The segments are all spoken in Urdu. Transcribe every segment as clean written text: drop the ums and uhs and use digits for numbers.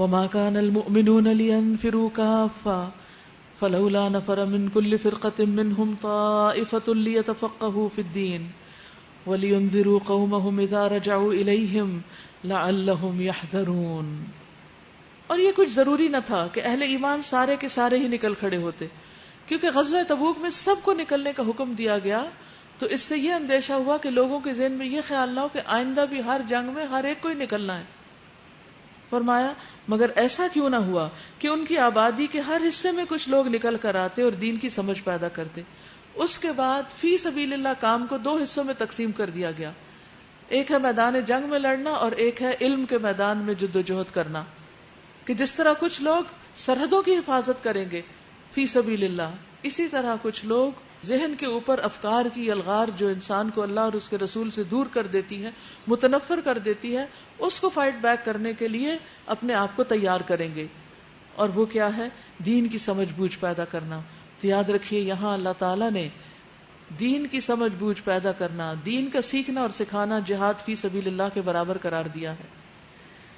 وما كان المؤمنون لينفروا كافة فلولا نفر من كل فرقة منهم طائفة ليتفقهوا في الدين ولينذروا قومهم إذا رجعوا إليهم لعلهم يحذرون. اور یہ کچھ ضروری نہ تھا کہ اہل ایمان سارے کے سارے ہی نکل کھڑے ہوتے، کیونکہ غزوہ تبوک میں سب کو نکلنے کا حکم دیا گیا، تو اس سے یہ اندیشہ ہوا کہ لوگوں کے ذہن میں یہ خیال نہ ہو کہ آئندہ بھی ہر جنگ میں ہر ایک کو ہی نکلنا ہے. فرمایا مگر ایسا کیوں نہ ہوا کہ ان کی آبادی کے ہر حصے میں کچھ لوگ نکل کر آتے اور دین کی سمجھ پیدا کرتے. اس کے بعد فی سبیل اللہ کام کو دو حصوں میں تقسیم کر دیا گیا، ایک ہے میدان جنگ میں لڑنا اور ایک ہے علم کے میدان میں جدوجہد کرنا. کہ جس طرح کچھ لوگ سرحدوں کی حفاظت کریں گے فی سبیل اللہ، اسی طرح کچھ لوگ ذہن کے اوپر افکار کی الغار جو انسان کو اللہ اور اس کے رسول سے دور کر دیتی ہے، متنفر کر دیتی ہے، اس کو فائٹ بیک کرنے کے لیے اپنے آپ کو تیار کریں گے. اور وہ کیا ہے؟ دین کی سمجھ بوجھ پیدا کرنا. تو یاد رکھیے یہاں اللہ تعالیٰ نے دین کی سمجھ بوجھ پیدا کرنا، دین کا سیکھنا اور سکھانا جہاد فی سبیل اللہ کے برابر قرار دیا ہے.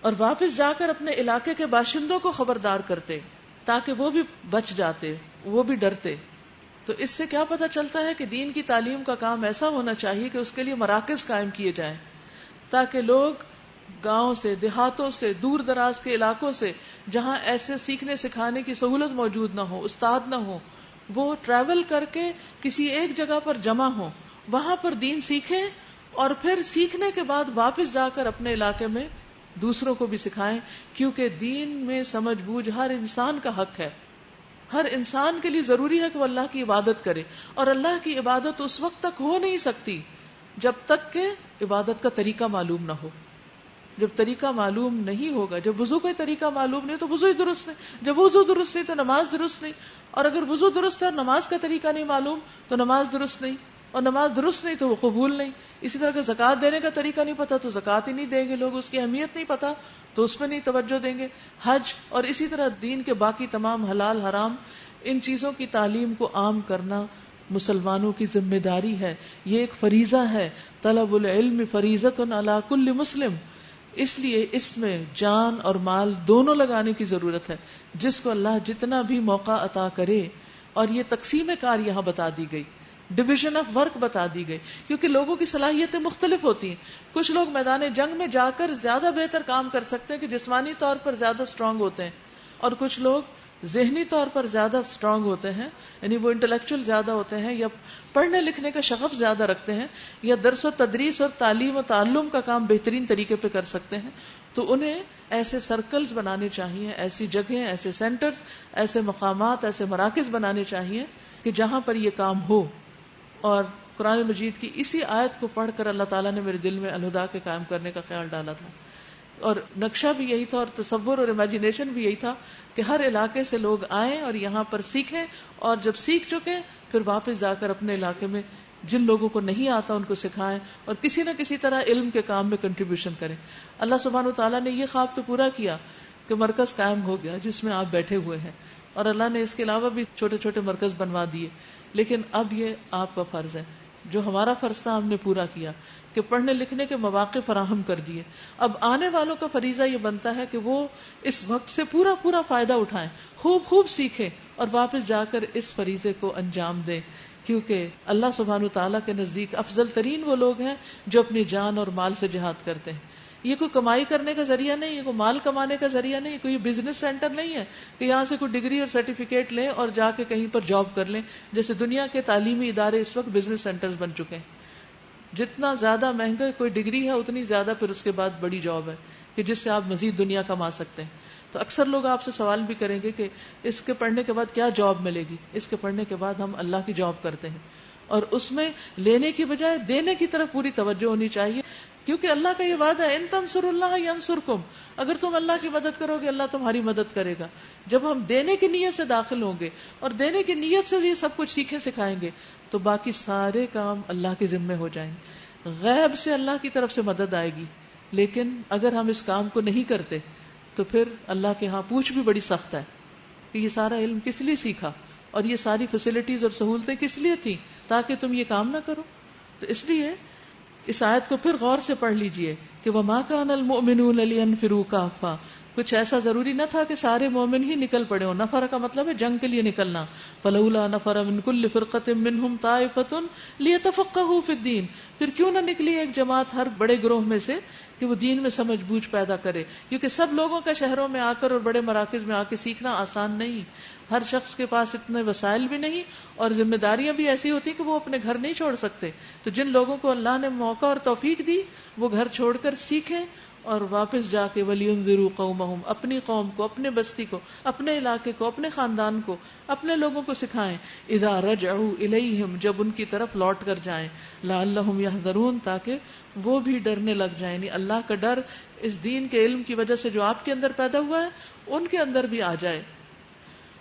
اور واپس جا کر اپنے علاقے کے باشندوں کو خبردار کرتے تاکہ وہ بھی بچ جاتے، وہ بھی ڈرتے. تو اس سے کیا پتہ چلتا ہے کہ دین کی تعلیم کا کام ایسا ہونا چاہیے کہ اس کے لیے مراکز قائم کیے جائیں تاکہ لوگ گاؤں سے، دیہاتوں سے، دور دراز کے علاقوں سے جہاں ایسے سیکھنے سکھانے کی سہولت موجود نہ ہو، استاد نہ ہو، وہ ٹریول کر کے کسی ایک جگہ پر جمع ہوں، وہاں پر دین سیکھیں اور پھر سیکھنے کے بعد واپس جا کر اپنے علاقے میں دوسروں کو بھی سکھائیں. کیونکہ دین میں سمجھ بوجھ ہر انسان کا حق ہے. ہر انسان کے لیے ضروری ہے کہ وہ اللہ کی عبادت کرے، اور اللہ کی عبادت اس وقت تک ہو نہیں سکتی جب تک کہ عبادت کا طریقہ معلوم نہ ہو. جب طریقہ معلوم نہیں ہوگا، جب وضو کا طریقہ معلوم نہیں تو وضو ہی درست نہیں، جب وضو درست نہیں تو نماز درست نہیں، اور اگر وضو درست ہے اور نماز کا طریقہ نہیں معلوم تو نماز درست نہیں، اور نماز درست نہیں تو وہ قبول نہیں. اسی طرح کہ زکوٰۃ دینے کا طریقہ نہیں پتا تو زکوٰۃ ہی نہیں دیں گے لوگ، اس کی اہمیت نہیں پتا تو اس میں نہیں توجہ دیں گے. حج اور اسی طرح دین کے باقی تمام حلال حرام ان چیزوں کی تعلیم کو عام کرنا مسلمانوں کی ذمہ داری ہے. یہ ایک فریضہ ہے. طلب العلم فریضۃ علی کل مسلم. اس لیے اس میں جان اور مال دونوں لگانے کی ضرورت ہے. جس کو اللہ جتنا بھی موقع عطا کرے، اور یہ تقسیم کار یہاں بتا دی گئی، ڈویژن آف ورک بتا دی گئی، کیونکہ لوگوں کی صلاحیتیں مختلف ہوتی ہیں. کچھ لوگ میدان جنگ میں جا کر زیادہ بہتر کام کر سکتے ہیں کہ جسمانی طور پر زیادہ اسٹرانگ ہوتے ہیں، اور کچھ لوگ ذہنی طور پر زیادہ اسٹرانگ ہوتے ہیں، یعنی وہ انٹلیکچوئل زیادہ ہوتے ہیں، یا پڑھنے لکھنے کا شغف زیادہ رکھتے ہیں، یا درس و تدریس اور تعلیم و تعلم کا کام بہترین طریقے پہ کر سکتے ہیں. تو انہیں ایسے سرکلز بنانے چاہیے، ایسی جگہیں، ایسے سینٹرز، ایسے مقامات، ایسے مراکز بنانے چاہیے کہ جہاں پر یہ کام ہو. اور قرآن مجید کی اسی آیت کو پڑھ کر اللہ تعالیٰ نے میرے دل میں الہدا کے قائم کرنے کا خیال ڈالا تھا، اور نقشہ بھی یہی تھا، اور تصور اور امیجنیشن بھی یہی تھا کہ ہر علاقے سے لوگ آئیں اور یہاں پر سیکھیں، اور جب سیکھ چکے پھر واپس جا کر اپنے علاقے میں جن لوگوں کو نہیں آتا ان کو سکھائیں، اور کسی نہ کسی طرح علم کے کام میں کنٹریبیوشن کریں. اللہ سبحانہ و تعالیٰ نے یہ خواب تو پورا کیا کہ مرکز قائم ہو گیا جس میں آپ بیٹھے ہوئے ہیں، اور اللہ نے اس کے علاوہ بھی چھوٹے چھوٹے مرکز بنوا دیے. لیکن اب یہ آپ کا فرض ہے، جو ہمارا فرض تھا ہم نے پورا کیا کہ پڑھنے لکھنے کے مواقع فراہم کر دیے. اب آنے والوں کا فریضہ یہ بنتا ہے کہ وہ اس وقت سے پورا پورا فائدہ اٹھائیں، خوب خوب سیکھیں، اور واپس جا کر اس فریضے کو انجام دیں. کیونکہ اللہ سبحانہ تعالیٰ کے نزدیک افضل ترین وہ لوگ ہیں جو اپنی جان اور مال سے جہاد کرتے ہیں. یہ کوئی کمائی کرنے کا ذریعہ نہیں، یہ کوئی مال کمانے کا ذریعہ نہیں، کوئی بزنس سینٹر نہیں ہے کہ یہاں سے کوئی ڈگری اور سرٹیفکیٹ لیں اور جا کے کہیں پر جاب کر لیں. جیسے دنیا کے تعلیمی ادارے اس وقت بزنس سینٹرز بن چکے ہیں. جتنا زیادہ مہنگا کوئی ڈگری ہے اتنی زیادہ پھر اس کے بعد بڑی جاب ہے کہ جس سے آپ مزید دنیا کما سکتے ہیں. تو اکثر لوگ آپ سے سوال بھی کریں گے کہ اس کے پڑھنے کے بعد کیا جاب ملے گی. اس کے پڑھنے کے بعد ہم اللہ کی جاب کرتے ہیں، اور اس میں لینے کی بجائے دینے کی طرف پوری توجہ ہونی چاہیے. کیونکہ اللہ کا یہ وعدہ ہے ان تنصروا اللہ ینصرکم، اگر تم اللہ کی مدد کرو گے اللہ تمہاری مدد کرے گا. جب ہم دینے کی نیت سے داخل ہوں گے اور دینے کی نیت سے یہ سب کچھ سیکھیں سکھائیں گے تو باقی سارے کام اللہ کے ذمے ہو جائیں گے. غیب سے اللہ کی طرف سے مدد آئے گی، لیکن اگر ہم اس کام کو نہیں کرتے تو پھر اللہ کے ہاں پوچھ بھی بڑی سخت ہے کہ یہ سارا علم کس لیے سیکھا اور یہ ساری فیسلٹیز اور سہولتیں کس لیے تھیں تاکہ تم یہ کام نہ کرو. تو اس لیے اس آیت کو پھر غور سے پڑھ لیجئے کہ وَمَا كَانَ الْمُؤْمِنُونَ لِيَنْفِرُوا كَافَّةً، کچھ ایسا ضروری نہ تھا کہ سارے مومن ہی نکل پڑے ہوں. نفر کا مطلب ہے جنگ کے لیے نکلنا. فلولا نفر من کل فرقۃ منہم طائفۃ لیتفقہوا فی الدین. پھر کیوں نہ نکلی ایک جماعت ہر بڑے گروہ میں سے کہ وہ دین میں سمجھ بوجھ پیدا کرے. کیونکہ سب لوگوں کا شہروں میں آ کر اور بڑے مراکز میں آ کے سیکھنا آسان نہیں. ہر شخص کے پاس اتنے وسائل بھی نہیں اور ذمہ داریاں بھی ایسی ہوتی کہ وہ اپنے گھر نہیں چھوڑ سکتے. تو جن لوگوں کو اللہ نے موقع اور توفیق دی وہ گھر چھوڑ کر سیکھیں اور واپس جا کے وَلْيُنذِرُوا قَوْمَهُمْ اپنی قوم کو، اپنے بستی کو، اپنے علاقے کو، اپنے خاندان کو، اپنے لوگوں کو سکھائیں. اذا رجعوا الیہم جب ان کی طرف لوٹ کر جائیں. لعلہم یحذرون تاکہ وہ بھی ڈرنے لگ جائیں. یعنی اللہ کا ڈر اس دین کے علم کی وجہ سے جو آپ کے اندر پیدا ہوا ہے ان کے اندر بھی آ جائے.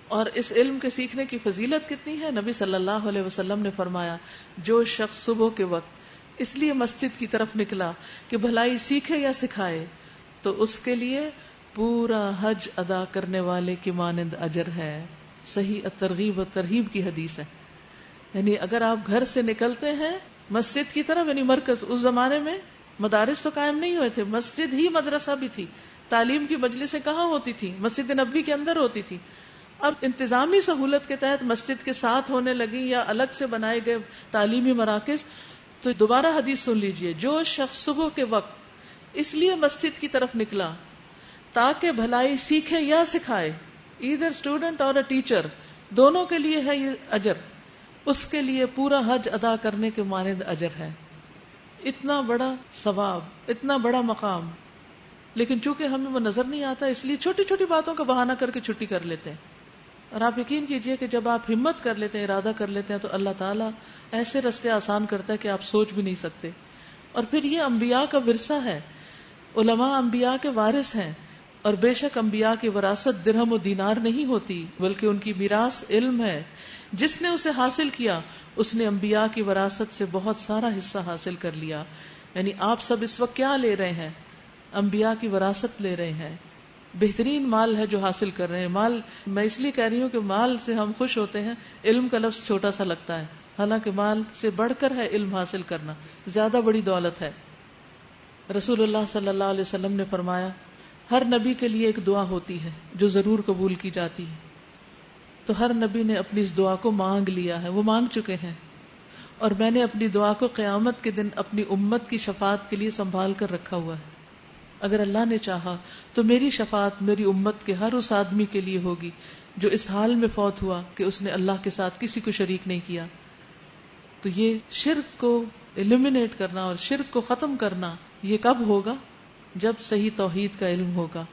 اور اس علم کے سیکھنے کی فضیلت کتنی ہے. نبی صلی اللہ علیہ وسلم نے فرمایا جو شخص صبح کے وقت اس لیے مسجد کی طرف نکلا کہ بھلائی سیکھے یا سکھائے تو اس کے لیے پورا حج ادا کرنے والے کی مانند اجر ہے. صحیح الترغیب و ترہیب کی حدیث ہے. یعنی اگر آپ گھر سے نکلتے ہیں مسجد کی طرف، یعنی مرکز، اس زمانے میں مدارس تو قائم نہیں ہوئے تھے، مسجد ہی مدرسہ بھی تھی. تعلیم کی مجلسیں کہاں ہوتی تھی؟ مسجد نبوی کے اندر ہوتی تھی. اب انتظامی سہولت کے تحت مسجد کے ساتھ ہونے لگی یا الگ سے بنائے گئے تعلیمی مراکز. تو دوبارہ حدیث سن لیجئے. جو شخص صبح کے وقت اس لیے مسجد کی طرف نکلا تاکہ بھلائی سیکھے یا سکھائے، ایدر اسٹوڈنٹ اور ٹیچر، دونوں کے لیے ہے یہ اجر. اس کے لیے پورا حج ادا کرنے کے مانند اجر ہے. اتنا بڑا ثواب، اتنا بڑا مقام. لیکن چونکہ ہمیں وہ نظر نہیں آتا اس لیے چھوٹی چھوٹی باتوں کا بہانہ کر کے چھٹی کر لیتے ہیں. اور آپ یقین کیجئے کہ جب آپ ہمت کر لیتے ہیں، ارادہ کر لیتے ہیں تو اللہ تعالیٰ ایسے رستے آسان کرتا ہے کہ آپ سوچ بھی نہیں سکتے. اور پھر یہ انبیاء کا ورثہ ہے. علماء انبیاء کے وارث ہیں. اور بے شک انبیاء کی وراثت درہم و دینار نہیں ہوتی بلکہ ان کی میراث علم ہے. جس نے اسے حاصل کیا اس نے انبیاء کی وراثت سے بہت سارا حصہ حاصل کر لیا. یعنی آپ سب اس وقت کیا لے رہے ہیں؟ انبیاء کی وراثت لے رہے ہیں. بہترین مال ہے جو حاصل کر رہے ہیں. مال میں اس لیے کہہ رہی ہوں کہ مال سے ہم خوش ہوتے ہیں. علم کا لفظ چھوٹا سا لگتا ہے، حالانکہ مال سے بڑھ کر ہے علم حاصل کرنا، زیادہ بڑی دولت ہے. رسول اللہ صلی اللہ علیہ وسلم نے فرمایا ہر نبی کے لیے ایک دعا ہوتی ہے جو ضرور قبول کی جاتی ہے. تو ہر نبی نے اپنی اس دعا کو مانگ لیا ہے، وہ مانگ چکے ہیں. اور میں نے اپنی دعا کو قیامت کے دن اپنی امت کی شفاعت کے لیے سنبھال کر رکھا ہوا ہے. اگر اللہ نے چاہا تو میری شفاعت میری امت کے ہر اس آدمی کے لیے ہوگی جو اس حال میں فوت ہوا کہ اس نے اللہ کے ساتھ کسی کو شریک نہیں کیا. تو یہ شرک کو ایلیمینیٹ کرنا اور شرک کو ختم کرنا یہ کب ہوگا؟ جب صحیح توحید کا علم ہوگا،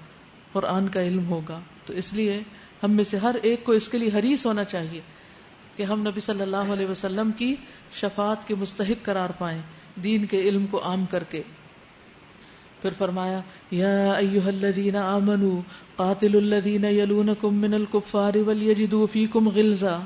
قرآن کا علم ہوگا. تو اس لیے ہم میں سے ہر ایک کو اس کے لیے حریص ہونا چاہیے کہ ہم نبی صلی اللہ علیہ وسلم کی شفاعت کے مستحق قرار پائیں دین کے علم کو عام کر کے. پھر فرمایا یا ایھا الذین آمنوا قاتلوا الذین یلونکم من الکفار ولیجدوا فیکم غلظہ.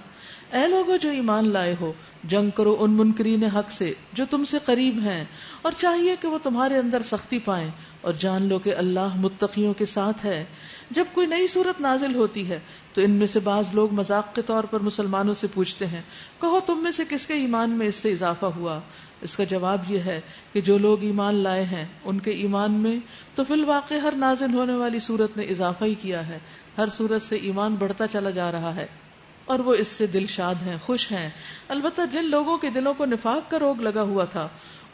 اے لوگو جو ایمان لائے ہو، جنگ کرو ان منکرین حق سے جو تم سے قریب ہیں، اور چاہیے کہ وہ تمہارے اندر سختی پائیں، اور جان لو کہ اللہ متقیوں کے ساتھ ہے. جب کوئی نئی صورت نازل ہوتی ہے تو ان میں سے بعض لوگ مذاق کے طور پر مسلمانوں سے پوچھتے ہیں کہو تم میں سے کس کے ایمان میں اس سے اضافہ ہوا؟ اس کا جواب یہ ہے کہ جو لوگ ایمان لائے ہیں ان کے ایمان میں تو فی الواقع ہر نازل ہونے والی صورت نے اضافہ ہی کیا ہے. ہر صورت سے ایمان بڑھتا چلا جا رہا ہے اور وہ اس سے دلشاد ہیں، خوش ہیں. البتہ جن لوگوں کے دلوں کو نفاق کا روگ لگا ہوا تھا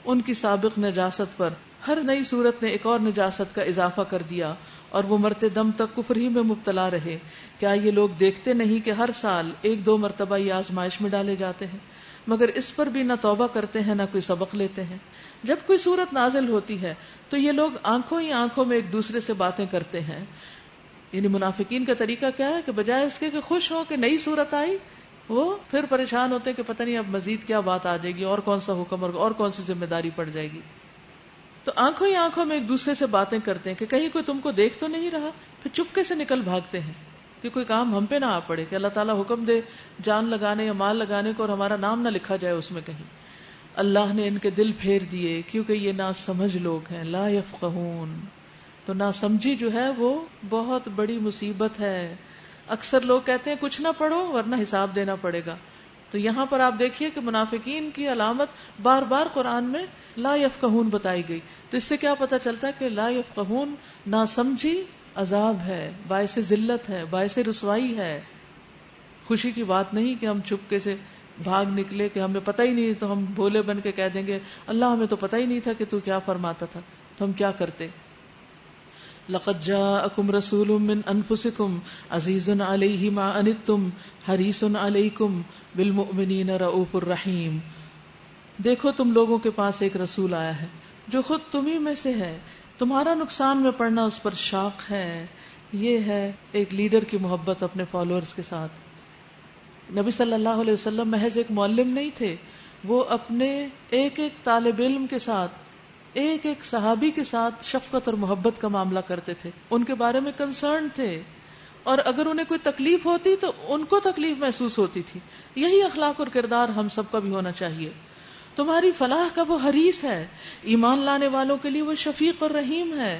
ان کی سابق نجاست پر ہر نئی صورت نے ایک اور نجاست کا اضافہ کر دیا اور وہ مرتے دم تک کفر ہی میں مبتلا رہے. کیا یہ لوگ دیکھتے نہیں کہ ہر سال 1-2 مرتبہ یہ آزمائش میں ڈالے جاتے ہیں، مگر اس پر بھی نہ توبہ کرتے ہیں نہ کوئی سبق لیتے ہیں. جب کوئی صورت نازل ہوتی ہے تو یہ لوگ آنکھوں ہی آنکھوں میں ایک دوسرے سے باتیں کرتے ہیں. یعنی منافقین کا طریقہ کیا ہے کہ بجائے اس کے کہ خوش ہوں کہ نئی صورت آئی، وہ پھر پریشان ہوتے ہیں کہ پتہ نہیں اب مزید کیا بات آ جائے گی اور کون سا حکم اور کون سی ذمہ داری پڑ جائے گی. تو آنکھوں ہی آنکھوں میں ایک دوسرے سے باتیں کرتے ہیں کہ کہیں کوئی تم کو دیکھ تو نہیں رہا، پھر چپکے سے نکل بھاگتے ہیں کہ کوئی کام ہم پہ نہ آ پڑے، کہ اللہ تعالیٰ حکم دے جان لگانے یا مال لگانے کو اور ہمارا نام نہ لکھا جائے اس میں کہیں. اللہ نے ان کے دل پھیر دیے کیونکہ یہ نا سمجھ لوگ ہیں. لا یفقہون. تو نا سمجھی جو ہے وہ بہت بڑی مصیبت ہے. اکثر لوگ کہتے ہیں کچھ نہ پڑھو ورنہ حساب دینا پڑے گا. تو یہاں پر آپ دیکھیے کہ منافقین کی علامت بار بار قرآن میں لا یفقہون بتائی گئی. تو اس سے کیا پتہ چلتا ہے کہ لا یفقہون نا سمجھی عذاب ہے، باعث ذلت ہے، باعث رسوائی ہے. خوشی کی بات نہیں کہ ہم چپکے سے بھاگ نکلے کہ ہمیں پتہ ہی نہیں تو ہم بھولے بن کے کہہ دیں گے اللہ ہمیں تو پتہ ہی نہیں تھا کہ تو کیا فرماتا تھا، تو ہم کیا کرتے. لقد جاءکم رسول من انفسکم عزیز علیہ ما عنتم حریص علیکم بالمؤمنین رؤوف الرحیم. دیکھو تم لوگوں کے پاس ایک رسول آیا ہے جو خود تمہیں میں سے ہے، تمہارا نقصان میں پڑنا اس پر شاق ہے. یہ ہے ایک لیڈر کی محبت اپنے فالوورز کے ساتھ. نبی صلی اللہ علیہ وسلم محض ایک معلم نہیں تھے، وہ اپنے ایک ایک طالب علم کے ساتھ، ایک ایک صحابی کے ساتھ شفقت اور محبت کا معاملہ کرتے تھے، ان کے بارے میں کنسرن تھے، اور اگر انہیں کوئی تکلیف ہوتی تو ان کو تکلیف محسوس ہوتی تھی. یہی اخلاق اور کردار ہم سب کا بھی ہونا چاہیے. تمہاری فلاح کا وہ حریص ہے، ایمان لانے والوں کے لیے وہ شفیق اور رحیم ہے.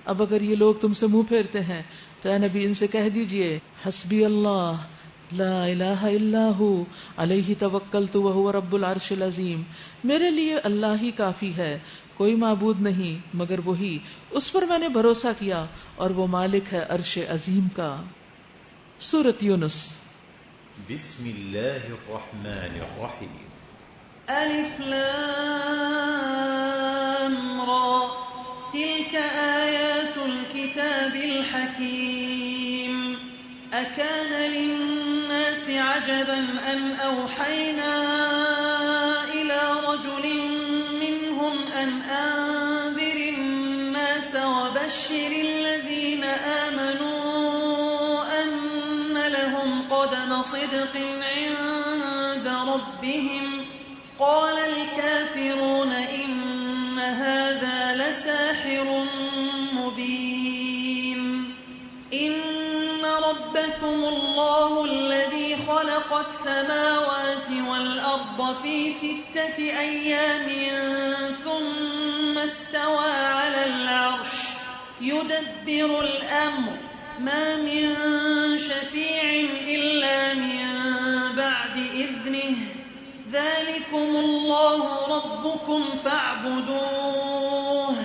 اب اگر یہ لوگ تم سے منہ پھیرتے ہیں تو اے نبی ان سے کہہ دیجئے حسبی اللہ لا الہ الا ہو علیہ توکلت وہو رب العرش العظیم. میرے لیے اللہ ہی کافی ہے، کوئی معبود نہیں مگر وہی، اس پر میں نے بھروسہ کیا اور وہ مالک ہے عرش عظیم کا. سورۃ یونس. بسم اللہ الرحمن الرحیم. الف لام را تلك آیات الكتاب الحکیم. أكان للناس عجبا أن أوحينا إلى رجل منهم أن أنذر الناس وبشر الذين آمنوا أن لهم قدم صدق عند ربهم. قال الكافرون إن هذا لساحر مبين. ربكم الله الذي خلق السماوات والأرض في 6 أيام ثم استوى على العرش يدبر الأمر ما من شفيع إلا من بعد إذنه ذلكم الله ربكم فاعبدوه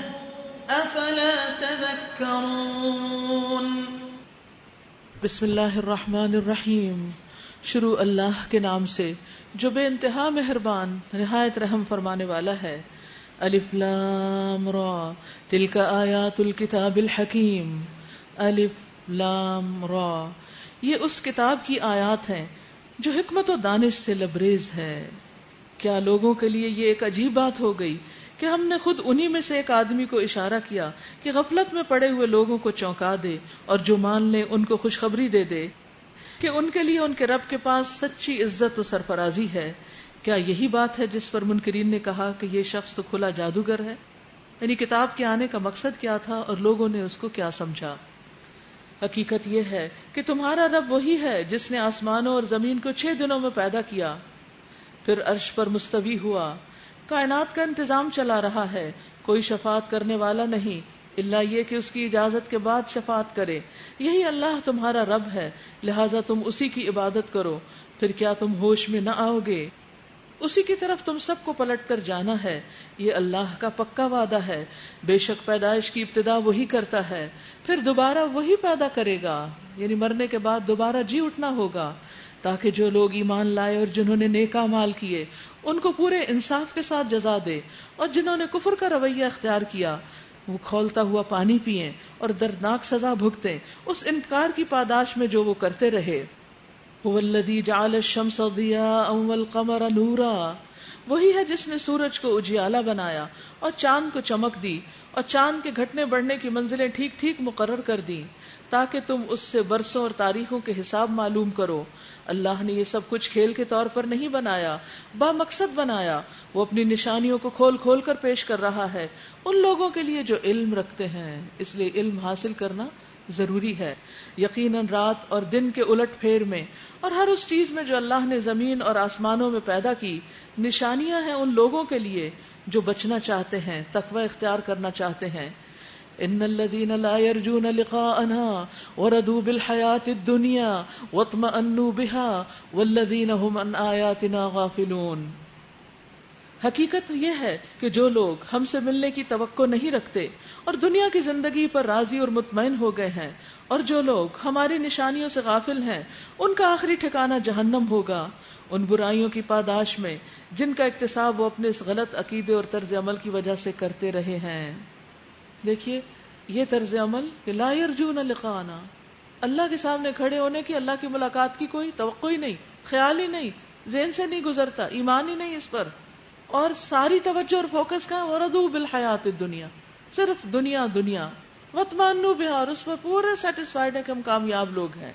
أفلا تذكرون. بسم اللہ الرحمن الرحیم. شروع اللہ کے نام سے جو بے انتہا مہربان نہایت رحم فرمانے والا ہے. الف لام را تلک آیات الکتاب الحکیم. الف لام را یہ اس کتاب کی آیات ہیں جو حکمت و دانش سے لبریز ہے. کیا لوگوں کے لیے یہ ایک عجیب بات ہو گئی کہ ہم نے خود انہی میں سے ایک آدمی کو اشارہ کیا کہ غفلت میں پڑے ہوئے لوگوں کو چونکا دے اور جو مان لیں ان کو خوشخبری دے دے کہ ان کے لیے ان کے رب کے پاس سچی عزت و سرفرازی ہے. کیا یہی بات ہے جس پر منکرین نے کہا کہ یہ شخص تو کھلا جادوگر ہے؟ یعنی کتاب کے آنے کا مقصد کیا تھا اور لوگوں نے اس کو کیا سمجھا؟ حقیقت یہ ہے کہ تمہارا رب وہی ہے جس نے آسمانوں اور زمین کو 6 دنوں میں پیدا کیا، پھر عرش پر مستوی ہوا، کائنات کا انتظام چلا رہا ہے. کوئی شفاعت کرنے والا نہیں الا یہ کہ اس کی اجازت کے بعد شفاعت کرے. یہی اللہ تمہارا رب ہے، لہٰذا تم اسی کی عبادت کرو. پھر کیا تم ہوش میں نہ آؤ گے؟ اسی کی طرف تم سب کو پلٹ کر جانا ہے. یہ اللہ کا پکا وعدہ ہے. بے شک پیدائش کی ابتدا وہی کرتا ہے، پھر دوبارہ وہی پیدا کرے گا، یعنی مرنے کے بعد دوبارہ جی اٹھنا ہوگا، تاکہ جو لوگ ایمان لائے اور جنہوں نے نیک اعمال کیے ان کو پورے انصاف کے ساتھ جزا دے، اور جنہوں نے کفر کا رویہ اختیار کیا وہ کھولتا ہوا پانی پئیں اور دردناک سزا بھگتیں اس انکار کی پاداش میں جو وہ کرتے رہے. هو الذی جعل الشمس ضیاء والقمر نورا. وہی ہے جس نے سورج کو اجیالہ بنایا اور چاند کو چمک دی، اور چاند کے گھٹنے بڑھنے کی منزلیں ٹھیک ٹھیک مقرر کر دیں تاکہ تم اس سے برسوں اور تاریخوں کے حساب معلوم کرو. اللہ نے یہ سب کچھ کھیل کے طور پر نہیں بنایا، با مقصد بنایا. وہ اپنی نشانیوں کو کھول کھول کر پیش کر رہا ہے ان لوگوں کے لیے جو علم رکھتے ہیں. اس لیے علم حاصل کرنا ضروری ہے. یقیناً رات اور دن کے الٹ پھیر میں اور ہر اس چیز میں جو اللہ نے زمین اور آسمانوں میں پیدا کی نشانیاں ہیں ان لوگوں کے لیے جو بچنا چاہتے ہیں، تقوی اختیار کرنا چاہتے ہیں. ان الذين لا يرجون لقاءنا وردوا بالحياة الدنيا واطمأنوا بها والذين هم عن آياتنا غافلون. حقیقت یہ ہے کہ جو لوگ ہم سے ملنے کی توقع نہیں رکھتے اور دنیا کی زندگی پر راضی اور مطمئن ہو گئے ہیں. اور جو لوگ ہماری نشانیوں سے غافل ہیں ان کا آخری ٹھکانہ جہنم ہوگا، ان برائیوں کی پاداش میں جن کا اکتساب وہ اپنے اس غلط عقیدے اور طرز عمل کی وجہ سے کرتے رہے ہیں. دیکھیے یہ طرز عمل کہ لا یرجون لقاءنا، اللہ کے سامنے کھڑے ہونے کی، اللہ کی ملاقات کی کوئی توقع ہی نہیں، خیال ہی نہیں، ذہن سے نہیں گزرتا، ایمان ہی نہیں اس پر، اور ساری توجہ اور فوکس کا وردوا بالحیات الدنیا، صرف دنیا دنیا، واطمئنوا بها، اور اس پر پورے سیٹسفائیڈ ہے کہ ہم کامیاب لوگ ہیں.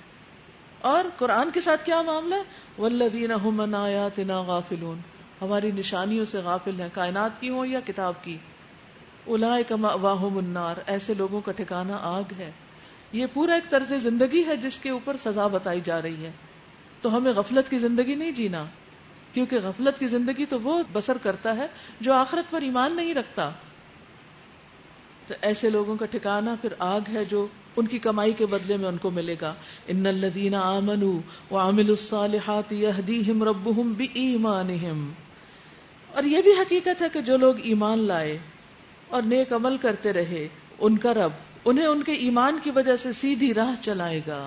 اور قرآن کے ساتھ کیا معاملہ ہے؟ والذین هم عن آیاتنا غافلون، ہماری نشانیوں سے غافل ہیں، کائنات کی ہوں یا کتاب کی. اولئک مأواہم النار، ایسے لوگوں کا ٹھکانہ آگ ہے. یہ پورا ایک طرز زندگی ہے جس کے اوپر سزا بتائی جا رہی ہے. تو ہمیں غفلت کی زندگی نہیں جینا، کیونکہ غفلت کی زندگی تو وہ بسر کرتا ہے جو آخرت پر ایمان نہیں رکھتا. تو ایسے لوگوں کا ٹھکانہ پھر آگ ہے جو ان کی کمائی کے بدلے میں ان کو ملے گا. ان الذین آمنوا وعملوا الصالحات یہدیہم ربہم بایمانہم. اور یہ بھی حقیقت ہے کہ جو لوگ ایمان لائے اور نیک عمل کرتے رہے، ان کا رب انہیں ان کے ایمان کی وجہ سے سیدھی راہ چلائے گا.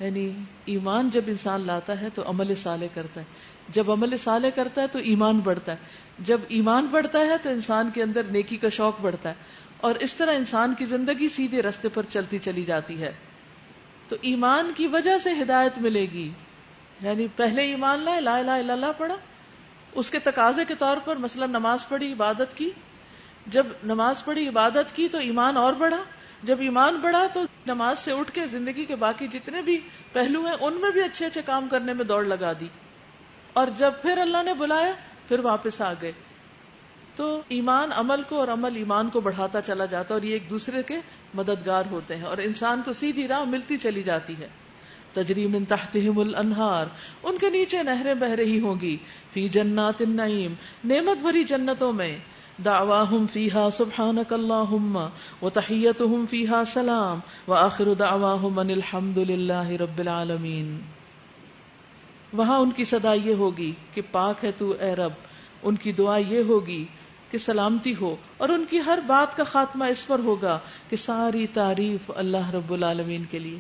یعنی ایمان جب انسان لاتا ہے تو عمل صالح کرتا ہے، جب عمل صالح کرتا ہے تو ایمان بڑھتا ہے، جب ایمان بڑھتا ہے تو انسان کے اندر نیکی کا شوق بڑھتا ہے، اور اس طرح انسان کی زندگی سیدھے راستے پر چلتی چلی جاتی ہے. تو ایمان کی وجہ سے ہدایت ملے گی. یعنی پہلے ایمان لائے، لا الہ الا اللہ پڑھا، اس کے تقاضے کے طور پر مثلا نماز پڑھی، عبادت کی. جب نماز پڑھی، عبادت کی تو ایمان اور بڑھا. جب ایمان بڑھا تو نماز سے اٹھ کے زندگی کے باقی جتنے بھی پہلو ہیں ان میں بھی اچھے اچھے کام کرنے میں دوڑ لگا دی. اور جب پھر اللہ نے بلایا پھر واپس آ گئے. تو ایمان عمل کو اور عمل ایمان کو بڑھاتا چلا جاتا ہے، اور یہ ایک دوسرے کے مددگار ہوتے ہیں، اور انسان کو سیدھی راہ ملتی چلی جاتی ہے. تجری من تحتہم الانہار، ان کے نیچے نہریں بہ رہی ہوں گی. فی جنات النعیم، نعمت بھری جنتوں میں. دعواہم فیہا سبحانک اللہم وتحیتہم فیہا سلام وآخر دعواہم ان الحمد للہ رب العالمین. وہاں ان کی صدا یہ ہوگی کہ پاک ہے تو اے رب. ان کی دعا یہ ہوگی کہ سلامتی ہو، اور ان کی ہر بات کا خاتمہ اس پر ہوگا کہ ساری تعریف اللہ رب العالمین کے لیے.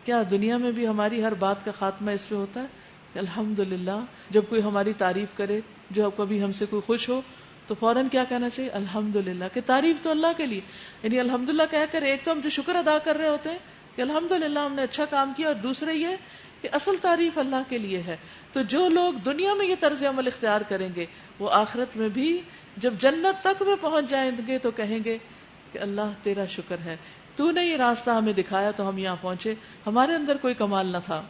کیا دنیا میں بھی ہماری ہر بات کا خاتمہ اس پہ ہوتا ہے کہ الحمدللہ؟ جب کوئی ہماری تعریف کرے، جو کبھی ہم سے کوئی خوش ہو، تو فوراً کیا کہنا چاہیے؟ الحمدللہ، کہ تعریف تو اللہ کے لیے. یعنی الحمدللہ کہہ کر ایک تو ہم جو شکر ادا کر رہے ہوتے ہیں کہ الحمدللہ ہم نے اچھا کام کیا، اور دوسرے یہ کہ اصل تعریف اللہ کے لیے ہے. تو جو لوگ دنیا میں یہ طرز عمل اختیار کریں گے وہ آخرت میں بھی جب جنت تک میں پہنچ جائیں گے تو کہیں گے کہ اللہ تیرا شکر ہے، تو نے یہ راستہ ہمیں دکھایا تو ہم یہاں پہنچے، ہمارے اندر کوئی کمال نہ تھا.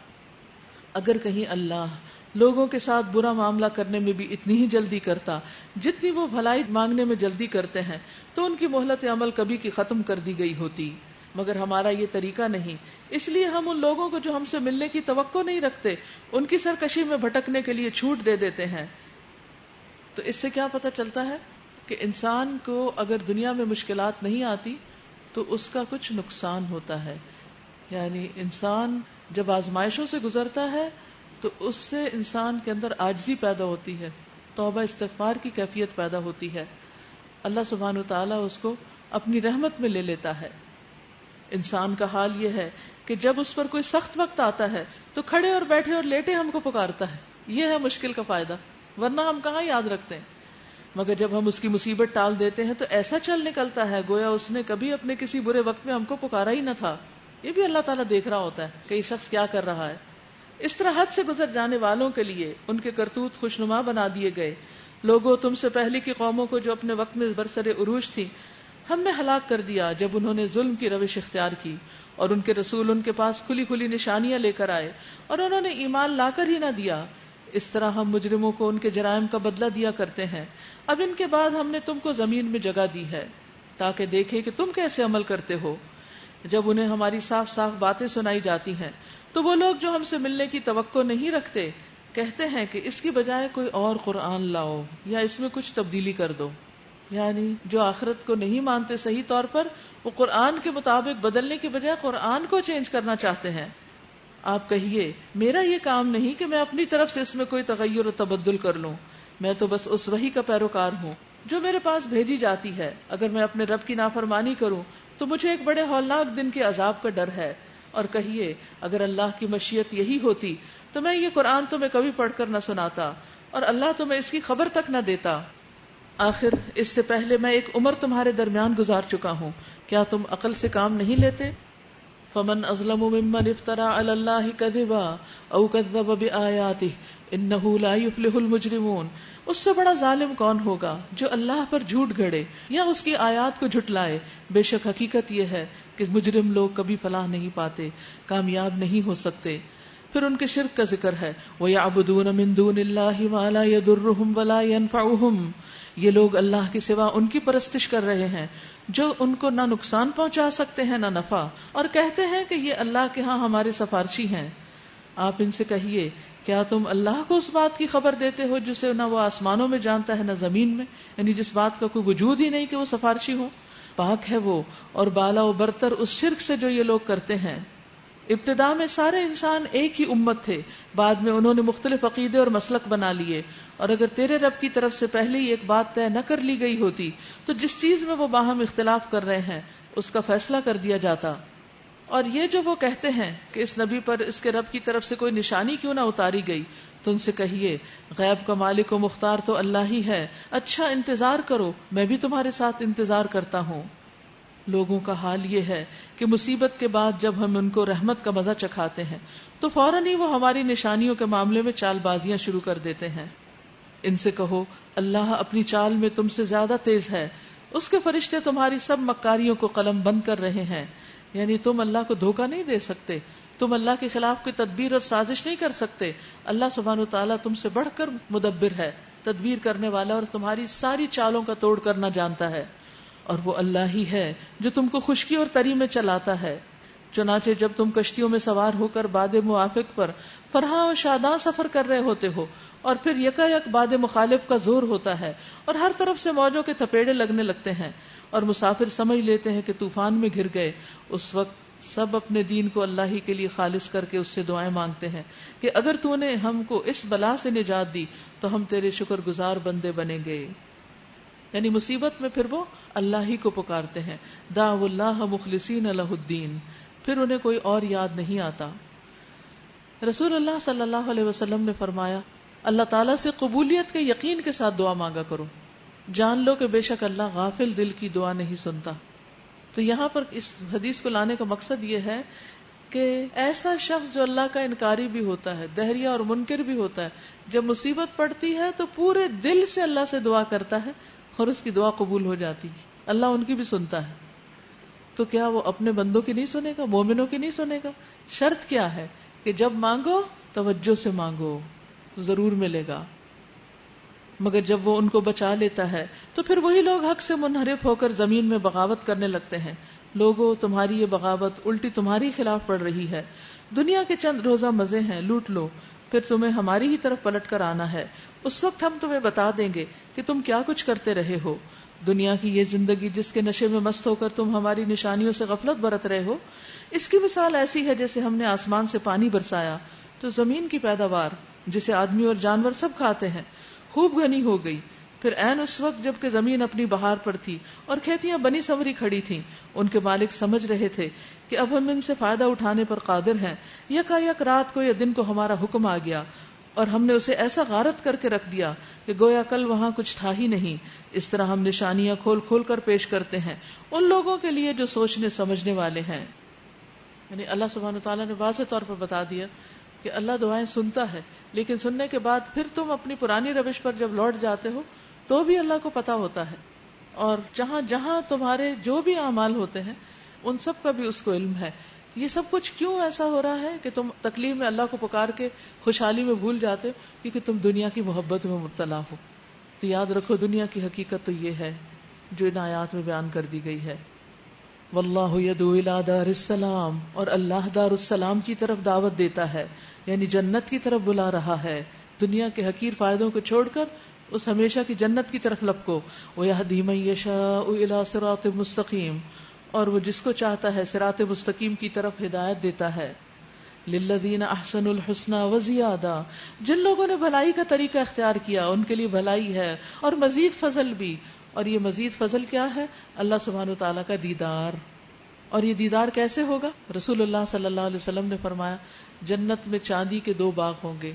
اگر کہیں اللہ لوگوں کے ساتھ برا معاملہ کرنے میں بھی اتنی ہی جلدی کرتا جتنی وہ بھلائی مانگنے میں جلدی کرتے ہیں، تو ان کی مہلت عمل کبھی کی ختم کر دی گئی ہوتی. مگر ہمارا یہ طریقہ نہیں، اس لیے ہم ان لوگوں کو جو ہم سے ملنے کی توقع نہیں رکھتے ان کی سرکشی میں بھٹکنے کے لیے چھوٹ دے دیتے ہیں. تو اس سے کیا پتہ چلتا ہے کہ انسان کو اگر دنیا میں مشکلات نہیں آتی تو اس کا کچھ نقصان ہوتا ہے. یعنی انسان جب آزمائشوں سے گزرتا ہے تو اس سے انسان کے اندر عاجزی پیدا ہوتی ہے، توبہ استغفار کی کیفیت پیدا ہوتی ہے. اللہ سبحانہ وتعالی اس کو اپنی رحمت میں لے لیتا ہے. انسان کا حال یہ ہے کہ جب اس پر کوئی سخت وقت آتا ہے تو کھڑے اور بیٹھے اور لیٹے ہم کو پکارتا ہے. یہ ہے مشکل کا فائدہ، ورنہ ہم کہاں یاد رکھتے ہیں. مگر جب ہم اس کی مصیبت ٹال دیتے ہیں تو ایسا چل نکلتا ہے گویا اس نے کبھی اپنے کسی برے وقت میں ہم کو پکارا ہی نہ تھا. یہ بھی اللہ تعالیٰ دیکھ رہا ہوتا ہے کہ یہ شخص کیا کر رہا ہے. اس طرح حد سے گزر جانے والوں کے لیے ان کے کرتوت خوشنما بنا دیے گئے. لوگوں تم سے پہلے کی قوموں کو جو اپنے وقت میں برسر عروج تھی ہم نے ہلاک کر دیا جب انہوں نے ظلم کی روش اختیار کی، اور ان کے رسول ان کے پاس کھلی کھلی نشانیاں لے کر آئے اور انہوں نے ایمان لا کر ہی نہ دیا. اس طرح ہم مجرموں کو ان کے جرائم کا بدلہ دیا کرتے ہیں. اب ان کے بعد ہم نے تم کو زمین میں جگہ دی ہے تاکہ دیکھے کہ تم کیسے عمل کرتے ہو. جب انہیں ہماری صاف صاف باتیں سنائی جاتی ہیں تو وہ لوگ جو ہم سے ملنے کی توقع نہیں رکھتے کہتے ہیں کہ اس کی بجائے کوئی اور قرآن لاؤ یا اس میں کچھ تبدیلی کر دو. یعنی جو آخرت کو نہیں مانتے صحیح طور پر، وہ قرآن کے مطابق بدلنے کی بجائے قرآن کو چینج کرنا چاہتے ہیں. آپ کہیے میرا یہ کام نہیں کہ میں اپنی طرف سے اس میں کوئی تغیر و تبدل کر لوں، میں تو بس اس وحی کا پیروکار ہوں جو میرے پاس بھیجی جاتی ہے، اگر میں اپنے رب کی نافرمانی کروں تو مجھے ایک بڑے ہولناک دن کے عذاب کا ڈر ہے. اور کہیے اگر اللہ کی مشیت یہی ہوتی تو میں یہ قرآن تمہیں کبھی پڑھ کر نہ سناتا اور اللہ تمہیں اس کی خبر تک نہ دیتا. آخر اس سے پہلے میں ایک عمر تمہارے درمیان گزار چکا ہوں، کیا تم عقل سے کام نہیں لیتے؟ فمن اظلم ممن افترى على الله كذبا او كذب بآياته انه لا يفلح المجرمون. اس سے بڑا ظالم کون ہوگا جو اللہ پر جھوٹ گھڑے یا اس کی آیات کو جھٹلائے. بے شک حقیقت یہ ہے کہ مجرم لوگ کبھی فلاح نہیں پاتے، کامیاب نہیں ہو سکتے. پھر ان کے شرک کا ذکر ہے، وَيَعْبُدُونَ مِن دُونِ اللَّهِ مَا لَا يَضُرُّهُمْ وَلَا يَنفَعُهُمْ. یہ لوگ اللہ کی سوا ان کی پرستش کر رہے ہیں جو ان کو نہ نقصان پہنچا سکتے ہیں نہ نفع، اور کہتے ہیں کہ یہ اللہ کے ہاں ہمارے سفارشی ہیں. آپ ان سے کہیے کیا تم اللہ کو اس بات کی خبر دیتے ہو جسے نہ وہ آسمانوں میں جانتا ہے نہ زمین میں، یعنی جس بات کا کوئی وجود ہی نہیں کہ وہ سفارشی ہو. پاک ہے وہ اور بالا و برتر اس شرک سے جو یہ لوگ کرتے ہیں. ابتدا میں سارے انسان ایک ہی امت تھے، بعد میں انہوں نے مختلف عقیدے اور مسلک بنا لیے، اور اگر تیرے رب کی طرف سے پہلے ہی ایک بات طے نہ کر لی گئی ہوتی تو جس چیز میں وہ باہم اختلاف کر رہے ہیں اس کا فیصلہ کر دیا جاتا. اور یہ جو وہ کہتے ہیں کہ اس نبی پر اس کے رب کی طرف سے کوئی نشانی کیوں نہ اتاری گئی، تو ان سے کہیے غیب کا مالک و مختار تو اللہ ہی ہے، اچھا انتظار کرو، میں بھی تمہارے ساتھ انتظار کرتا ہوں. لوگوں کا حال یہ ہے کہ مصیبت کے بعد جب ہم ان کو رحمت کا مزہ چکھاتے ہیں تو فوراً ہی وہ ہماری نشانیوں کے معاملے میں چال بازیاں شروع کر دیتے ہیں. ان سے کہو اللہ اپنی چال میں تم سے زیادہ تیز ہے، اس کے فرشتے تمہاری سب مکاریوں کو قلم بند کر رہے ہیں. یعنی تم اللہ کو دھوکہ نہیں دے سکتے، تم اللہ کے خلاف کوئی تدبیر اور سازش نہیں کر سکتے. اللہ سبحانہ وتعالیٰ تم سے بڑھ کر مدبر ہے، تدبیر کرنے والا، اور تمہاری ساری چالوں کا توڑ کرنا جانتا ہے. اور وہ اللہ ہی ہے جو تم کو خشکی اور تری میں چلاتا ہے. چنانچہ جب تم کشتیوں میں سوار ہو کر باد موافق پر فرحاں و شاداں سفر کر رہے ہوتے ہو اور پھر یکایک باد مخالف کا زور ہوتا ہے اور ہر طرف سے موجوں کے تھپیڑے لگنے لگتے ہیں اور مسافر سمجھ لیتے ہیں کہ طوفان میں گر گئے، اس وقت سب اپنے دین کو اللہ ہی کے لیے خالص کر کے اس سے دعائیں مانگتے ہیں کہ اگر تو نے ہم کو اس بلا سے نجات دی تو ہم تیرے شکر گزار بندے بنیں گے. یعنی مصیبت میں پھر وہ اللہ ہی کو پکارتے ہیں. دعوا اللہ مخلصین لہ الدین، پھر انہیں کوئی اور یاد نہیں آتا. رسول اللہ صلی اللہ علیہ وسلم نے فرمایا اللہ تعالیٰ سے قبولیت کے یقین کے ساتھ دعا مانگا کرو، جان لو کہ بے شک اللہ غافل دل کی دعا نہیں سنتا. تو یہاں پر اس حدیث کو لانے کا مقصد یہ ہے کہ ایسا شخص جو اللہ کا انکاری بھی ہوتا ہے، دہریہ اور منکر بھی ہوتا ہے، جب مصیبت پڑتی ہے تو پورے دل سے اللہ سے دعا کرتا ہے اور اس کی دعا قبول ہو جاتی، اللہ ان کی بھی سنتا ہے. تو کیا وہ اپنے بندوں کی نہیں سنے گا، مومنوں کی نہیں سنے گا؟ شرط کیا ہے کہ جب مانگو توجہ سے مانگو، ضرور ملے گا. مگر جب وہ ان کو بچا لیتا ہے تو پھر وہی لوگ حق سے منحرف ہو کر زمین میں بغاوت کرنے لگتے ہیں. لوگوں تمہاری یہ بغاوت الٹی تمہاری خلاف پڑ رہی ہے. دنیا کے چند روزہ مزے ہیں، لوٹ لو، پھر تمہیں ہماری ہی طرف پلٹ کر آنا ہے. اس وقت ہم تمہیں بتا دیں گے کہ تم کیا کچھ کرتے رہے ہو. دنیا کی یہ زندگی جس کے نشے میں مست ہو کر تم ہماری نشانیوں سے غفلت برت رہے ہو، اس کی مثال ایسی ہے جیسے ہم نے آسمان سے پانی برسایا تو زمین کی پیداوار جسے آدمی اور جانور سب کھاتے ہیں خوب گھنی ہو گئی. پھر عین اس وقت جب کہ زمین اپنی بہار پر تھی اور کھیتیاں بنی سنوری کھڑی تھیں، ان کے مالک سمجھ رہے تھے کہ اب ہم ان سے فائدہ اٹھانے پر قادر ہیں. یکایک رات کو یا دن کو ہمارا حکم آ گیا اور ہم نے اسے ایسا غارت کر کے رکھ دیا کہ گویا کل وہاں کچھ تھا ہی نہیں. اس طرح ہم نشانیاں کھول کھول کر پیش کرتے ہیں ان لوگوں کے لیے جو سوچنے سمجھنے والے ہیں. یعنی اللہ سبحانہ وتعالیٰ نے واضح طور پر بتا دیا کہ اللہ دعائیں سنتا ہے، لیکن سننے کے بعد پھر تم اپنی پرانی روش پر جب لوٹ جاتے ہو تو بھی اللہ کو پتا ہوتا ہے، اور جہاں جہاں تمہارے جو بھی اعمال ہوتے ہیں ان سب کا بھی اس کو علم ہے. یہ سب کچھ کیوں ایسا ہو رہا ہے کہ تم تکلیف میں اللہ کو پکار کے خوشحالی میں بھول جاتے ہو؟ کیونکہ تم دنیا کی محبت میں مبتلا ہو. تو یاد رکھو دنیا کی حقیقت تو یہ ہے جو ان آیات میں بیان کر دی گئی ہے. واللہ یدعو الی دار السلام، اور اللہ دار السلام کی طرف دعوت دیتا ہے، یعنی جنت کی طرف بلا رہا ہے. دنیا کے حقیر فائدوں کو چھوڑ کر اس ہمیشہ کی جنت کی طرف لپکو. وَيَهْدِي مَن يَشَاءُ إِلَىٰ صِرَاطٍ مُسْتَقِيمٍ، اور وہ جس کو چاہتا ہے صراط مستقیم کی طرف ہدایت دیتا ہے. لِلَّذِينَ أَحْسَنُوا الْحُسْنَىٰ وَزِيَادَةٌ، جن لوگوں نے بھلائی کا طریقہ اختیار کیا ان کے لیے بھلائی ہے اور مزید فضل بھی. اور یہ مزید فضل کیا ہے؟ اللہ سبحانہ وتعالیٰ کا دیدار. اور یہ دیدار کیسے ہوگا؟ رسول اللہ صلی اللہ علیہ وسلم نے فرمایا جنت میں چاندی کے 2 باغ ہوں گے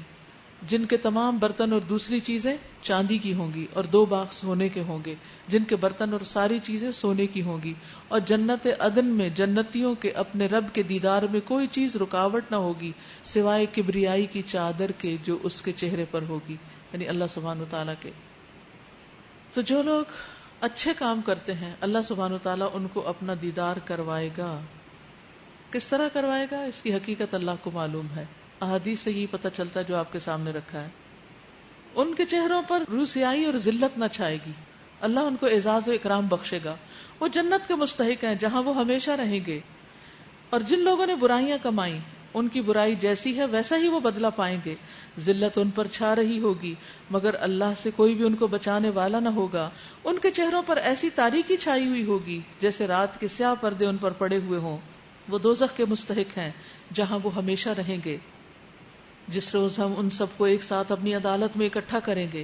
جن کے تمام برتن اور دوسری چیزیں چاندی کی ہوں گی، اور 2 باغ سونے کے ہوں گے جن کے برتن اور ساری چیزیں سونے کی ہوں گی. اور جنت عدن میں جنتیوں کے اپنے رب کے دیدار میں کوئی چیز رکاوٹ نہ ہوگی سوائے کبریائی کی چادر کے جو اس کے چہرے پر ہوگی، یعنی اللہ سبحانہ وتعالیٰ کے. تو جو لوگ اچھے کام کرتے ہیں اللہ سبحانہ وتعالیٰ ان کو اپنا دیدار کروائے گا. کس طرح کروائے گا اس کی حقیقت اللہ کو معلوم ہے. احادیث سے یہ پتہ چلتا ہے جو آپ کے سامنے رکھا ہے. ان کے چہروں پر روسیائی اور ذلت نہ چھائے گی، اللہ ان کو اعزاز و اکرام بخشے گا. وہ جنت کے مستحق ہیں جہاں وہ ہمیشہ رہیں گے. اور جن لوگوں نے برائیاں کمائیں ان کی برائی جیسی ہے ویسا ہی وہ بدلہ پائیں گے. ذلت ان پر چھا رہی ہوگی مگر اللہ سے کوئی بھی ان کو بچانے والا نہ ہوگا. ان کے چہروں پر ایسی تاریکی چھائی ہوئی ہوگی جیسے رات کے سیاہ پردے ان پر پڑے ہوئے ہوں. وہ دوزخ کے مستحق ہیں جہاں وہ ہمیشہ رہیں گے. جس روز ہم ان سب کو ایک ساتھ اپنی عدالت میں اکٹھا کریں گے،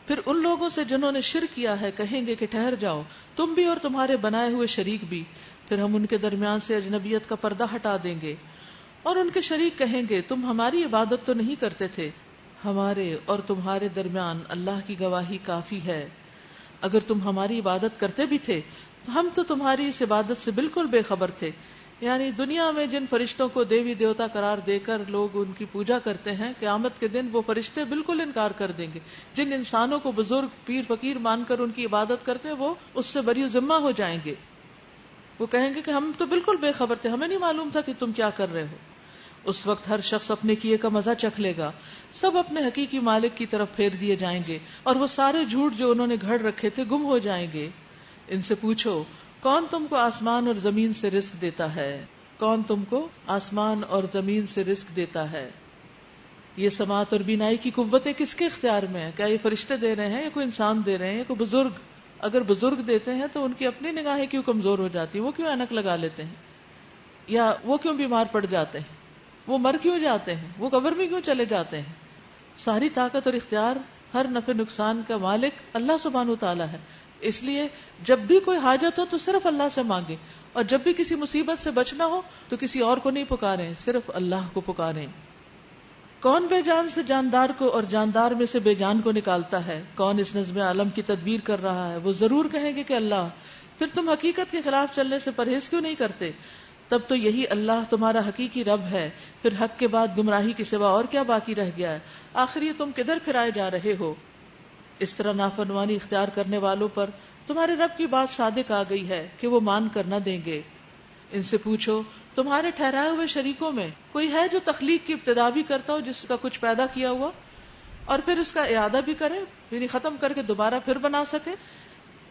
پھر ان لوگوں سے جنہوں نے شرک کیا ہے کہیں گے کہ ٹھہر جاؤ تم بھی اور تمہارے بنائے ہوئے شریک بھی. پھر ہم ان کے درمیان سے اجنبیت کا پردہ ہٹا دیں گے اور ان کے شریک کہیں گے تم ہماری عبادت تو نہیں کرتے تھے، ہمارے اور تمہارے درمیان اللہ کی گواہی کافی ہے. اگر تم ہماری عبادت کرتے بھی تھے تو ہم تو تمہاری اس عبادت سے بالکل بے خبر تھے. یعنی دنیا میں جن فرشتوں کو دیوی دیوتا قرار دے کر لوگ ان کی پوجا کرتے ہیں، قیامت کے دن وہ فرشتے بالکل انکار کر دیں گے. جن انسانوں کو بزرگ پیر فقیر مان کر ان کی عبادت کرتے ہیں وہ اس سے بری ذمہ ہو جائیں گے. وہ کہیں گے کہ ہم تو بالکل بے خبر تھے، ہمیں نہیں معلوم تھا کہ تم کیا کر رہے ہو. اس وقت ہر شخص اپنے کیے کا مزہ چکھ لے گا. سب اپنے حقیقی مالک کی طرف پھیر دیے جائیں گے اور وہ سارے جھوٹ جو انہوں نے گھڑ رکھے تھے گم ہو جائیں گے. ان سے پوچھو کون تم کو آسمان اور زمین سے رزق دیتا ہے؟ کون تم کو آسمان اور زمین سے رزق دیتا ہے؟ یہ سماعت اور بینائی کی قوتیں کس کے اختیار میں ہیں؟ کیا یہ فرشتے دے رہے ہیں یا کوئی انسان دے رہے ہیں یا کوئی بزرگ؟ اگر بزرگ دیتے ہیں تو ان کی اپنی نگاہیں کیوں کمزور ہو جاتی ہیں؟ وہ کیوں اینک لگا لیتے ہیں؟ یا وہ کیوں بیمار پڑ جاتے ہیں؟ وہ مر کیوں جاتے ہیں؟ وہ قبر میں کیوں چلے جاتے ہیں؟ ساری طاقت اور اختیار، ہر نفع نقصان کا مالک اللہ سبحانہ وتعالی ہے. اس لیے جب بھی کوئی حاجت ہو تو صرف اللہ سے مانگے، اور جب بھی کسی مصیبت سے بچنا ہو تو کسی اور کو نہیں پکاریں، صرف اللہ کو پکاریں. کون بے جان سے جاندار کو اور جاندار میں سے بے جان کو نکالتا ہے؟ کون اس نظم عالم کی تدبیر کر رہا ہے؟ وہ ضرور کہیں گے کہ اللہ. پھر تم حقیقت کے خلاف چلنے سے پرہیز کیوں نہیں کرتے؟ تب تو یہی اللہ تمہارا حقیقی رب ہے. پھر حق کے بعد گمراہی کے سوا اور کیا باقی رہ گیا ہے؟ آخر یہ تم کدھر پھرائے جا رہے ہو؟ اس طرح نافرمانی اختیار کرنے والوں پر تمہارے رب کی بات صادق آ گئی ہے کہ وہ مان کر نہ دیں گے. ان سے پوچھو تمہارے ٹھہرائے ہوئے شریکوں میں کوئی ہے جو تخلیق کی ابتدا بھی کرتا ہو، جس کا کچھ پیدا کیا ہوا اور پھر اس کا اعادہ بھی کرے، یعنی ختم کر کے دوبارہ پھر بنا سکے؟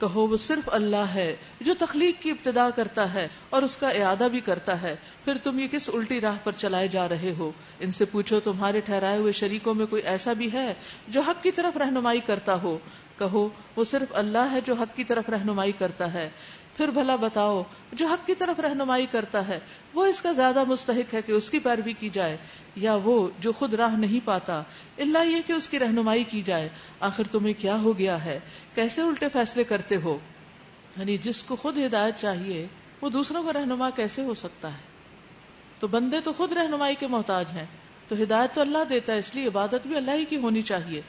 کہو وہ صرف اللہ ہے جو تخلیق کی ابتدا کرتا ہے اور اس کا اعادہ بھی کرتا ہے. پھر تم یہ کس الٹی راہ پر چلائے جا رہے ہو؟ ان سے پوچھو تمہارے ٹھہرائے ہوئے شریکوں میں کوئی ایسا بھی ہے جو حق کی طرف رہنمائی کرتا ہو؟ کہو وہ صرف اللہ ہے جو حق کی طرف رہنمائی کرتا ہے. پھر بھلا بتاؤ جو حق کی طرف رہنمائی کرتا ہے وہ اس کا زیادہ مستحق ہے کہ اس کی پیروی کی جائے، یا وہ جو خود راہ نہیں پاتا الا یہ کہ اس کی رہنمائی کی جائے؟ آخر تمہیں کیا ہو گیا ہے؟ کیسے الٹے فیصلے کرتے ہو؟ یعنی جس کو خود ہدایت چاہیے وہ دوسروں کو رہنما کیسے ہو سکتا ہے؟ تو بندے تو خود رہنمائی کے محتاج ہیں، تو ہدایت تو اللہ دیتا ہے، اس لیے عبادت بھی اللہ ہی کی ہونی چاہیے.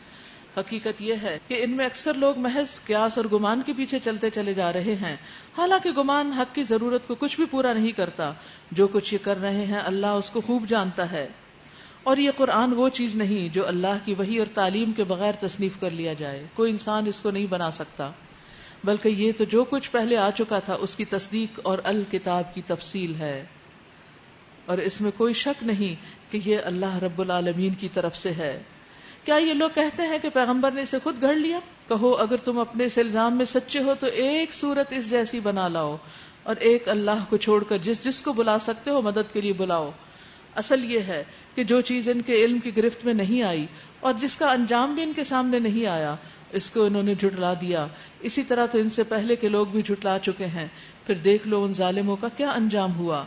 حقیقت یہ ہے کہ ان میں اکثر لوگ محض قیاس اور گمان کے پیچھے چلتے چلے جا رہے ہیں، حالانکہ گمان حق کی ضرورت کو کچھ بھی پورا نہیں کرتا. جو کچھ یہ کر رہے ہیں اللہ اس کو خوب جانتا ہے. اور یہ قرآن وہ چیز نہیں جو اللہ کی وحی اور تعلیم کے بغیر تصنیف کر لیا جائے. کوئی انسان اس کو نہیں بنا سکتا، بلکہ یہ تو جو کچھ پہلے آ چکا تھا اس کی تصدیق اور الکتاب کی تفصیل ہے. اور اس میں کوئی شک نہیں کہ یہ اللہ رب العالمین کی طرف سے ہے. کیا یہ لوگ کہتے ہیں کہ پیغمبر نے اسے خود گھڑ لیا؟ کہو اگر تم اپنے اس الزام میں سچے ہو تو ایک صورت اس جیسی بنا لاؤ اور ایک اللہ کو چھوڑ کر جس کو بلا سکتے ہو مدد کے لیے بلاؤ. اصل یہ ہے کہ جو چیز ان کے علم کی گرفت میں نہیں آئی اور جس کا انجام بھی ان کے سامنے نہیں آیا اس کو انہوں نے جھٹلا دیا. اسی طرح تو ان سے پہلے کے لوگ بھی جھٹلا چکے ہیں. پھر دیکھ لو ان ظالموں کا کیا انجام ہوا.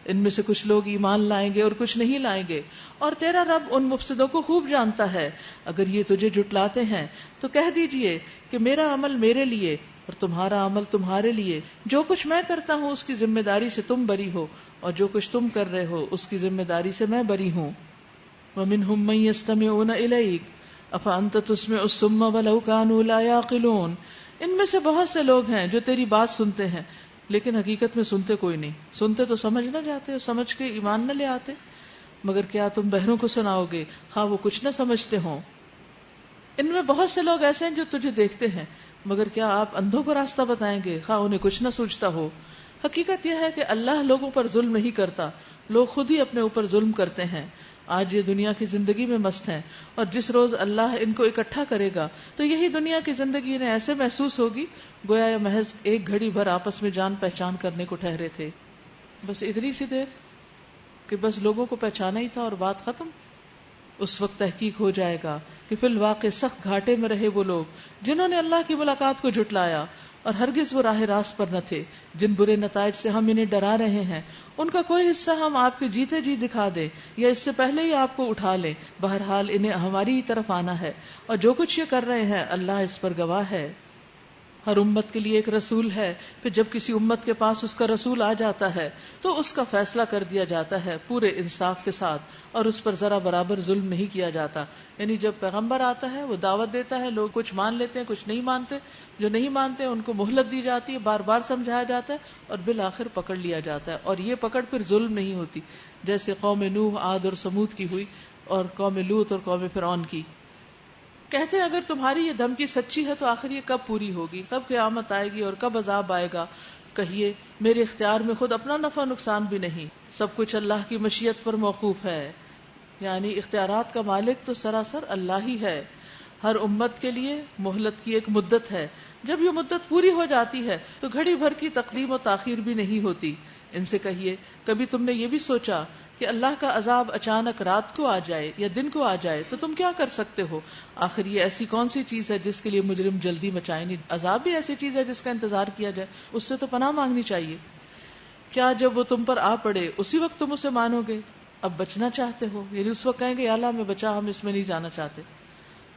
ان میں سے کچھ لوگ ایمان لائیں گے اور کچھ نہیں لائیں گے، اور تیرا رب ان مفسدوں کو خوب جانتا ہے. اگر یہ تجھے جھٹلاتے ہیں تو کہہ دیجئے کہ میرا عمل میرے لیے اور تمہارا عمل تمہارے لیے، جو کچھ میں کرتا ہوں اس کی ذمہ داری سے تم بری ہو، اور جو کچھ تم کر رہے ہو اس کی ذمہ داری سے میں بری ہوں۔ وَمِنْهُمْ مَنْ يَسْتَمِعُونَ إِلَيْكَ أَفَأَنْتَ تُسْمِعُ الصُّمَّ وَلَوْ كَانُوا لَا يَعْقِلُونَ۔ ان میں سے بہت سے لوگ ہیں جو تیری بات سنتے ہیں لیکن حقیقت میں سنتے کوئی نہیں، سنتے تو سمجھ نہ جاتے اور سمجھ کے ایمان نہ لے آتے، مگر کیا تم بہروں کو سناؤ گے خواہ وہ کچھ نہ سمجھتے ہوں۔ ان میں بہت سے لوگ ایسے ہیں جو تجھے دیکھتے ہیں، مگر کیا آپ اندھوں کو راستہ بتائیں گے خواہ انہیں کچھ نہ سوچتا ہو۔ حقیقت یہ ہے کہ اللہ لوگوں پر ظلم نہیں کرتا، لوگ خود ہی اپنے اوپر ظلم کرتے ہیں۔ آج یہ دنیا کی زندگی میں مست ہیں، اور جس روز اللہ ان کو اکٹھا کرے گا تو یہی دنیا کی زندگی انہیں ایسے محسوس ہوگی گویا یہ محض ایک گھڑی بھر آپس میں جان پہچان کرنے کو ٹھہرے تھے، بس اتنی سی دیر کہ بس لوگوں کو پہچانا ہی تھا اور بات ختم۔ اس وقت تحقیق ہو جائے گا کہ فی الواقع سخت گھاٹے میں رہے وہ لوگ جنہوں نے اللہ کی ملاقات کو جھٹلایا، اور ہرگز وہ راہ راست پر نہ تھے۔ جن برے نتائج سے ہم انہیں ڈرا رہے ہیں ان کا کوئی حصہ ہم آپ کے جیتے جی دکھا دیں یا اس سے پہلے ہی آپ کو اٹھا لیں، بہرحال انہیں ہماری ہی طرف آنا ہے، اور جو کچھ یہ کر رہے ہیں اللہ اس پر گواہ ہے۔ ہر امت کے لیے ایک رسول ہے، پھر جب کسی امت کے پاس اس کا رسول آ جاتا ہے تو اس کا فیصلہ کر دیا جاتا ہے پورے انصاف کے ساتھ، اور اس پر ذرا برابر ظلم نہیں کیا جاتا۔ یعنی جب پیغمبر آتا ہے وہ دعوت دیتا ہے، لوگ کچھ مان لیتے ہیں کچھ نہیں مانتے، جو نہیں مانتے ان کو مہلت دی جاتی ہے، بار بار سمجھایا جاتا ہے، اور بالآخر پکڑ لیا جاتا ہے۔ اور یہ پکڑ پھر ظلم نہیں ہوتی، جیسے قوم نوح، عاد اور سمود کی ہوئی، اور قوم لوط اور قوم فرعون کی۔ کہتے ہیں اگر تمہاری یہ دھمکی سچی ہے تو آخر یہ کب پوری ہوگی، کب قیامت آئے گی اور کب عذاب آئے گا؟ کہیے میرے اختیار میں خود اپنا نفع نقصان بھی نہیں، سب کچھ اللہ کی مشیت پر موقوف ہے۔ یعنی اختیارات کا مالک تو سراسر اللہ ہی ہے۔ ہر امت کے لیے مہلت کی ایک مدت ہے، جب یہ مدت پوری ہو جاتی ہے تو گھڑی بھر کی تقدیم و تاخیر بھی نہیں ہوتی۔ ان سے کہیے کبھی تم نے یہ بھی سوچا کہ اللہ کا عذاب اچانک رات کو آ جائے یا دن کو آ جائے تو تم کیا کر سکتے ہو؟ آخر یہ ایسی کون سی چیز ہے جس کے لیے مجرم جلدی مچائیں نہیں؟ عذاب بھی ایسی چیز ہے جس کا انتظار کیا جائے، اس سے تو پناہ مانگنی چاہیے۔ کیا جب وہ تم پر آ پڑے اسی وقت تم اسے مانو گے؟ اب بچنا چاہتے ہو، یعنی اس وقت کہیں گے یا اللہ ہمیں بچا، ہم اس میں نہیں جانا چاہتے،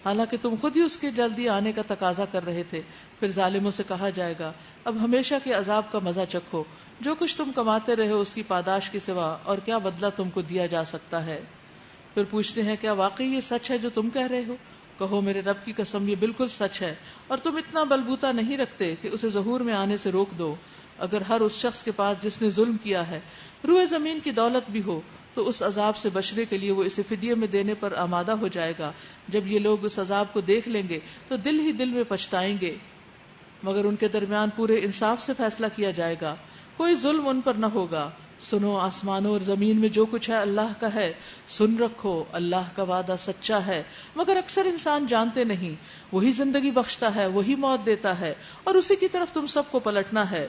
حالانکہ تم خود ہی اس کے جلدی آنے کا تقاضا کر رہے تھے۔ پھر ظالموں سے کہا جائے گا اب ہمیشہ کے عذاب کا مزہ چکھو، جو کچھ تم کماتے رہے ہو اس کی پاداش کے سوا اور کیا بدلہ تم کو دیا جا سکتا ہے؟ پھر پوچھتے ہیں کیا واقعی یہ سچ ہے جو تم کہہ رہے ہو؟ کہو میرے رب کی قسم یہ بالکل سچ ہے، اور تم اتنا بلبوتا نہیں رکھتے کہ اسے ظہور میں آنے سے روک دو۔ اگر ہر اس شخص کے پاس جس نے ظلم کیا ہے روئے زمین کی دولت بھی ہو تو اس عذاب سے بچنے کے لیے وہ اسے فدیے میں دینے پر آمادہ ہو جائے گا۔ جب یہ لوگ اس عذاب کو دیکھ لیں گے تو دل ہی دل میں پچھتائیں گے، مگر ان کے درمیان پورے انصاف سے فیصلہ کیا جائے گا، کوئی ظلم ان پر نہ ہوگا۔ سنو آسمانوں اور زمین میں جو کچھ ہے اللہ کا ہے، سن رکھو اللہ کا وعدہ سچا ہے، مگر اکثر انسان جانتے نہیں۔ وہی زندگی بخشتا ہے، وہی موت دیتا ہے، اور اسی کی طرف تم سب کو پلٹنا ہے۔